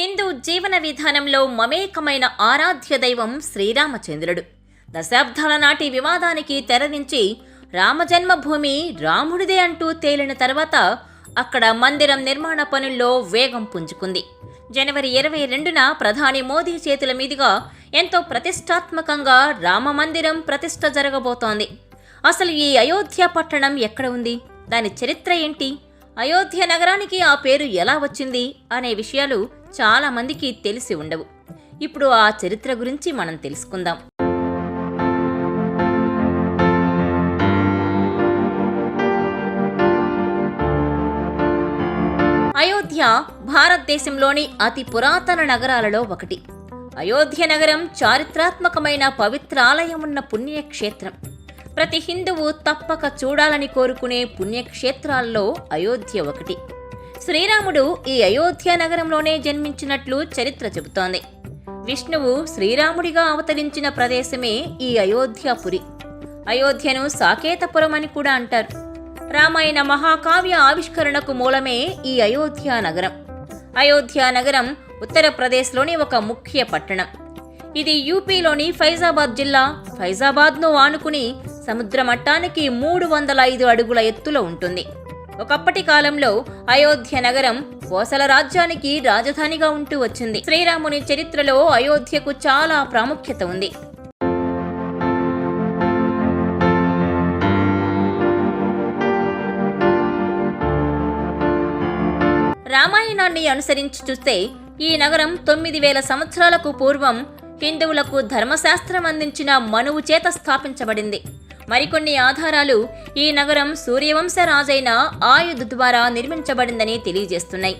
హిందూ జీవన విధానంలో మమేకమైన ఆరాధ్య దైవం శ్రీరామచంద్రుడు. దశాబ్దాల నాటి వివాదానికి తెరదించి రామజన్మభూమి రాముడిదే అంటూ తేలిన తర్వాత అక్కడ మందిరం నిర్మాణ పనుల్లో వేగం పుంజుకుంది. జనవరి 22న ప్రధాని మోదీ చేతుల మీదుగా ఎంతో ప్రతిష్టాత్మకంగా రామ మందిరం ప్రతిష్ఠ జరగబోతోంది. అసలు ఈ అయోధ్య పట్టణం ఎక్కడ ఉంది, దాని చరిత్ర ఏంటి, అయోధ్య నగరానికి ఆ పేరు ఎలా వచ్చింది అనే విషయాలు చాలా మందికి తెలిసి ఉండవు. ఇప్పుడు ఆ చరిత్ర గురించి మనం తెలుసుకుందాం. అయోధ్య భారతదేశంలోని అతి పురాతన నగరాలలో ఒకటి. అయోధ్య నగరం చారిత్రాత్మకమైన పవిత్రాలయం ఉన్న పుణ్యక్షేత్రం. ప్రతి హిందువు తప్పక చూడాలని కోరుకునే పుణ్యక్షేత్రాల్లో అయోధ్య ఒకటి. శ్రీరాముడు ఈ అయోధ్య నగరంలోనే జన్మించినట్లు చరిత్ర చెబుతోంది. విష్ణువు శ్రీరాముడిగా అవతరించిన ప్రదేశమే ఈ అయోధ్యాపురి. అయోధ్యను సాకేతపురం అని కూడా అంటారు. రామాయణ మహాకావ్య ఆవిష్కరణకు మూలమే ఈ అయోధ్య నగరం. అయోధ్య నగరం ఉత్తరప్రదేశ్లోని ఒక ముఖ్య పట్టణం. ఇది యూపీలోని ఫైజాబాద్ జిల్లా. ఫైజాబాద్ను ఆనుకుని సముద్ర మట్టానికి 305 అడుగుల ఎత్తులో ఉంటుంది. ఒకప్పటి కాలంలో అయోధ్య నగరం కోసల రాజ్యానికి రాజధానిగా ఉంటూ వచ్చింది. శ్రీరాముని చరిత్రలో అయోధ్యకు చాలా ప్రాముఖ్యత ఉంది. రామాయణాన్ని అనుసరించి చూస్తే ఈ నగరం 9000 సంవత్సరాలకు పూర్వం హిందువులకు ధర్మశాస్త్రం అందించిన మనువు చేత స్థాపించబడింది. మరికొన్ని ఆధారాలు ఈ నగరం సూర్యవంశ రాజైన ఆయుధ్ ద్వారా నిర్మించబడిందని తెలియజేస్తున్నాయి.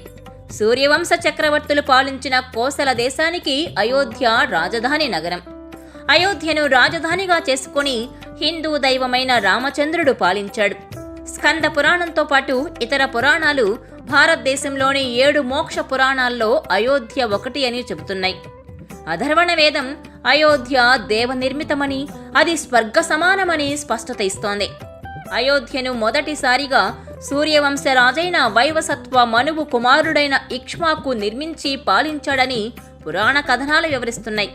సూర్యవంశ చక్రవర్తులు పాలించిన కోసల దేశానికి అయోధ్య రాజధాని నగరం. అయోధ్యను రాజధానిగా చేసుకుని హిందూ దైవమైన రామచంద్రుడు పాలించాడు. స్కంద పురాణంతో పాటు ఇతర పురాణాలు భారతదేశంలోని 7 మోక్ష పురాణాల్లో అయోధ్య ఒకటి అని చెబుతున్నాయి. అధర్వణ వేదం అయోధ్య దేవనిర్మితమని, అది స్వర్గ సమానమని స్పష్టత ఇస్తోంది. అయోధ్యను మొదటిసారిగా సూర్యవంశ రాజైన వైవసత్వ మనువు కుమారుడైన ఇక్ష్వాకు నిర్మించి పాలించాడని పురాణ కథనాలు వివరిస్తున్నాయి.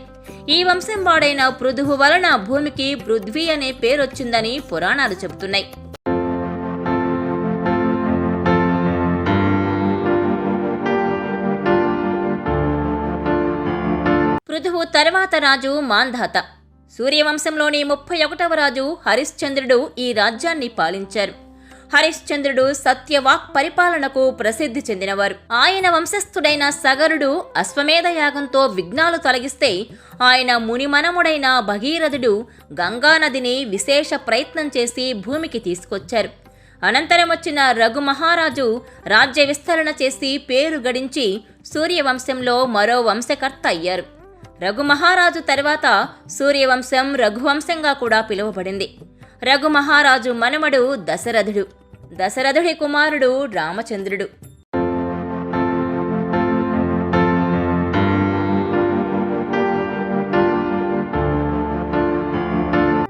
ఈ వంశం వాడైన పృథువు వలన భూమికి పృథ్వీ అనే పేరొచ్చిందని పురాణాలు చెబుతున్నాయి. పృథువు తర్వాత రాజు మాంధాత. సూర్యవంశంలోని 31వ రాజు హరిశ్చంద్రుడు ఈ రాజ్యాన్ని పాలించారు. హరిశ్చంద్రుడు సత్యవాక్ పరిపాలనకు ప్రసిద్ధి చెందినవారు. ఆయన వంశస్థుడైన సగరుడు అశ్వమేధ యాగంతో విఘ్నాలు తొలగిస్తే ఆయన మునిమనముడైన భగీరథుడు గంగానదిని విశేష ప్రయత్నం చేసి భూమికి తీసుకొచ్చారు. అనంతరం వచ్చిన రఘు మహారాజు రాజ్య విస్తరణ చేసి పేరు గడించి సూర్యవంశంలో మరో వంశకర్త అయ్యారు. రఘు మహారాజు తర్వాత సూర్యవంశం రఘువంశంగా కూడా పిలువబడింది. రఘు మహారాజు మనమడు దశరథుడు. దశరథుడి కుమారుడు రామచంద్రుడు.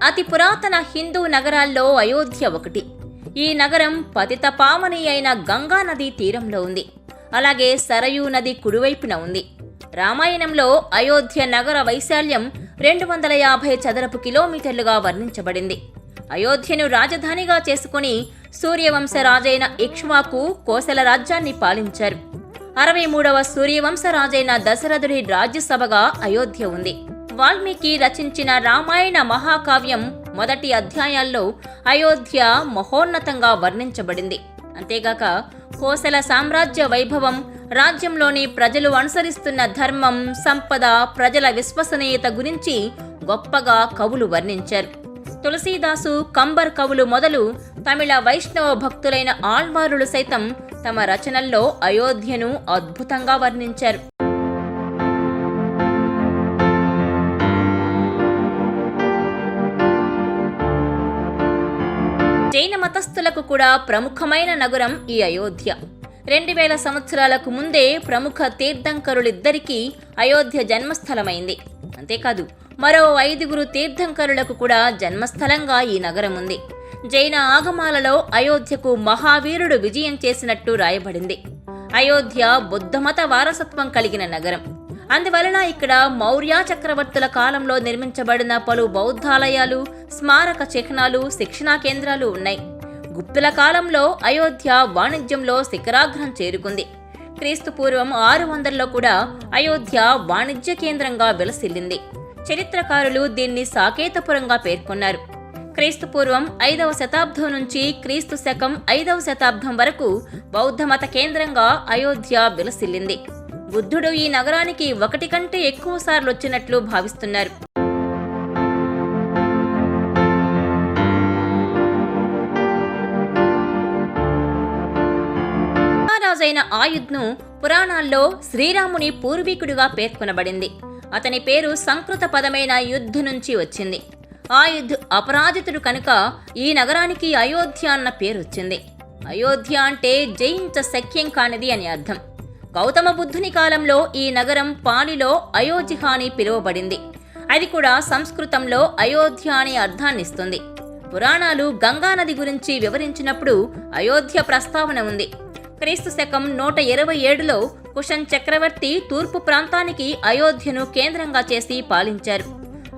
అతి పురాతన హిందూ నగరాల్లో అయోధ్య ఒకటి. ఈ నగరం పతిత పావని అయిన గంగా నదీ తీరంలో ఉంది. అలాగే సరయూ నది కుడివైపున ఉంది. రామాయణంలో అయోధ్య నగర వైశాల్యం 250 చదరపు కిలోమీటర్లుగా వర్ణించబడింది. అయోధ్యను రాజధానిగా చేసుకుని సూర్యవంశ రాజైన ఇక్ష్వాకు కోసల రాజ్యాన్ని పాలించారు. 63వ సూర్యవంశ రాజైన దశరథుడి రాజ్యసభగా అయోధ్య ఉంది. వాల్మీకి రచించిన రామాయణ మహాకావ్యం మొదటి అధ్యాయాల్లో అయోధ్య మహోన్నతంగా వర్ణించబడింది. అంతేగాక కోసల సామ్రాజ్య వైభవం, రాజ్యంలోని ప్రజలు అనుసరిస్తున్న ధర్మం, సంపద, ప్రజల విశ్వసనీయత గురించి గొప్పగా కవులు వర్ణించారు. తులసీదాసు, కంబర్ కవులు మొదలు తమిళ వైష్ణవ భక్తులైన ఆళ్వారులు సైతం తమ రచనల్లో అయోధ్యను అద్భుతంగా వర్ణించారు. జైన మతస్థులకు కూడా ప్రముఖమైన నగరం ఈ అయోధ్య. 2000 సంవత్సరాలకు ముందే ప్రముఖ తీర్థంకరులిద్దరికీ అయోధ్య జన్మస్థలమైంది. అంతేకాదు మరో 5గురు తీర్థంకరులకు కూడా జన్మస్థలంగా ఈ నగరం ఉంది. జైన ఆగమాలలో అయోధ్యకు మహావీరుడు విజయం చేసినట్టు రాయబడింది. అయోధ్య బుద్ధమత వారసత్వం కలిగిన నగరం. అందువలన ఇక్కడ మౌర్య చక్రవర్తుల కాలంలో నిర్మించబడిన పలు బౌద్ధాలయాలు, స్మారక చిహ్నాలు, శిక్షణా కేంద్రాలు ఉన్నాయి. గుప్తుల కాలంలో అయోధ్య వాణిజ్యంలో శిఖరాగ్రం చేరుకుంది. క్రీస్తు పూర్వం 600లో కూడా అయోధ్య వాణిజ్య కేంద్రంగా విలసిల్లింది. చరిత్రకారులు దీన్ని సాకేతపురంగా పేర్కొన్నారు. క్రీస్తు పూర్వం 5వ శతాబ్దం నుంచి క్రీస్తు శకం 5వ శతాబ్దం వరకు బౌద్ధమత కేంద్రంగా అయోధ్య విలసిల్లింది. బుద్ధుడు ఈ నగరానికి 1 కంటే ఎక్కువ సార్లు వచ్చినట్లు భావిస్తున్నారు. మహారాజైన ఆయుధ్ను పురాణాల్లో శ్రీరాముని పూర్వీకుడిగా పేర్కొనబడింది. అతని పేరు సంస్కృత పదమైన యుద్ధ్ నుంచి వచ్చింది. ఆయుధ్ అపరాజితుడు కనుక ఈ నగరానికి అయోధ్య అన్న పేరొచ్చింది. అయోధ్య అంటే జయించ శక్యం కానిది అని అర్థం. గౌతమ బుద్ధుని కాలంలో ఈ నగరం పాలిలో అయోధ్య అని పిలువబడింది. అది కూడా సంస్కృతంలో అయోధ్య అనే అర్థాన్నిస్తుంది. పురాణాలు గంగానది గురించి వివరించినప్పుడు అయోధ్య ప్రస్తావన ఉంది. క్రీస్తు శకం 127లో కుషన్ చక్రవర్తి తూర్పు ప్రాంతానికి అయోధ్యను కేంద్రంగా చేసి పాలించారు.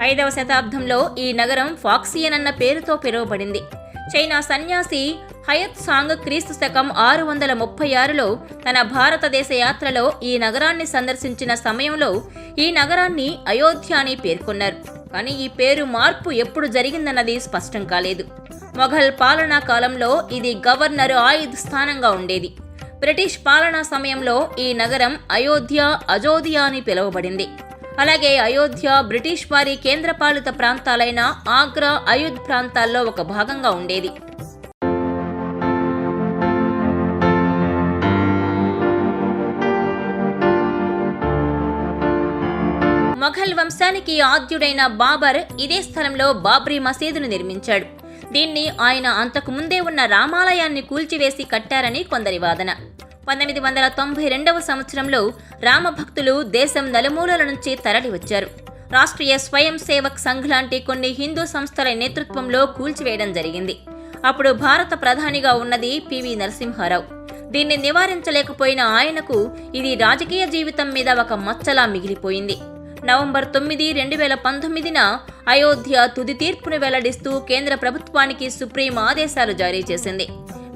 5వ శతాబ్దంలో ఈ నగరం ఫాక్సియన్ అన్న పేరుతో పిలువబడింది. చైనా సన్యాసి హయత్ సాంగ్ క్రీస్తు శకం 636లో తన భారతదేశ యాత్రలో ఈ నగరాన్ని సందర్శించిన సమయంలో ఈ నగరాన్ని అయోధ్య అని పేర్కొన్నారు. కానీ ఈ పేరు మార్పు ఎప్పుడు జరిగిందన్నది స్పష్టం కాలేదు. మొఘల్ పాలనా కాలంలో ఇది గవర్నర్ ఆయుధ్ స్థానంగా ఉండేది. బ్రిటిష్ పాలనా సమయంలో ఈ నగరం అయోధ్య, అజోధ్య అని పిలువబడింది. అలాగే అయోధ్య బ్రిటిష్ వారి కేంద్రపాలిత ప్రాంతాలైన ఆగ్రా, అయుధ్ ప్రాంతాల్లో ఒక భాగంగా ఉండేది. మొఘల్ వంశానికి ఆద్యుడైన బాబర్ ఇదే స్థలంలో బాబ్రీ మసీదును నిర్మించాడు. దీన్ని ఆయన అంతకు ముందే ఉన్న రామాలయాన్ని కూల్చివేసి కట్టారని కొందరి వాదన. 1992వ సంవత్సరంలో రామభక్తులు దేశం నలుమూలల నుంచి తరలివచ్చారు. రాష్ట్రీయ స్వయం సేవక్ సంఘ్ లాంటి కొన్ని హిందూ సంస్థల నేతృత్వంలో కూల్చివేయడం జరిగింది. అప్పుడు భారత ప్రధానిగా ఉన్నది పివి నరసింహారావు. దీన్ని నివారించలేకపోయిన ఆయనకు ఇది రాజకీయ జీవితం మీద ఒక మచ్చలా మిగిలిపోయింది. నవంబర్ 9, 2019న అయోధ్య తుది తీర్పును వెల్లడిస్తూ కేంద్ర ప్రభుత్వానికి సుప్రీం ఆదేశాలు జారీ చేసింది.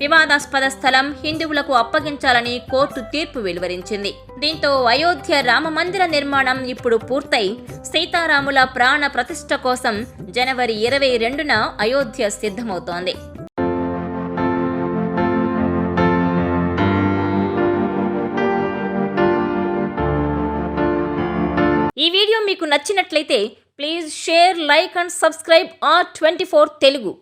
వివాదాస్పద స్థలం హిందువులకు అప్పగించాలని కోర్టు తీర్పు వెలువరించింది. దీంతో అయోధ్య రామ మందిర నిర్మాణం ఇప్పుడు పూర్తయి సీతారాముల ప్రాణ ప్రతిష్ఠ కోసం జనవరి 22న అయోధ్య సిద్ధమవుతోంది. ఈ వీడియో మీకు నచ్చినట్లయితే please share, like and subscribe R24 Telugu.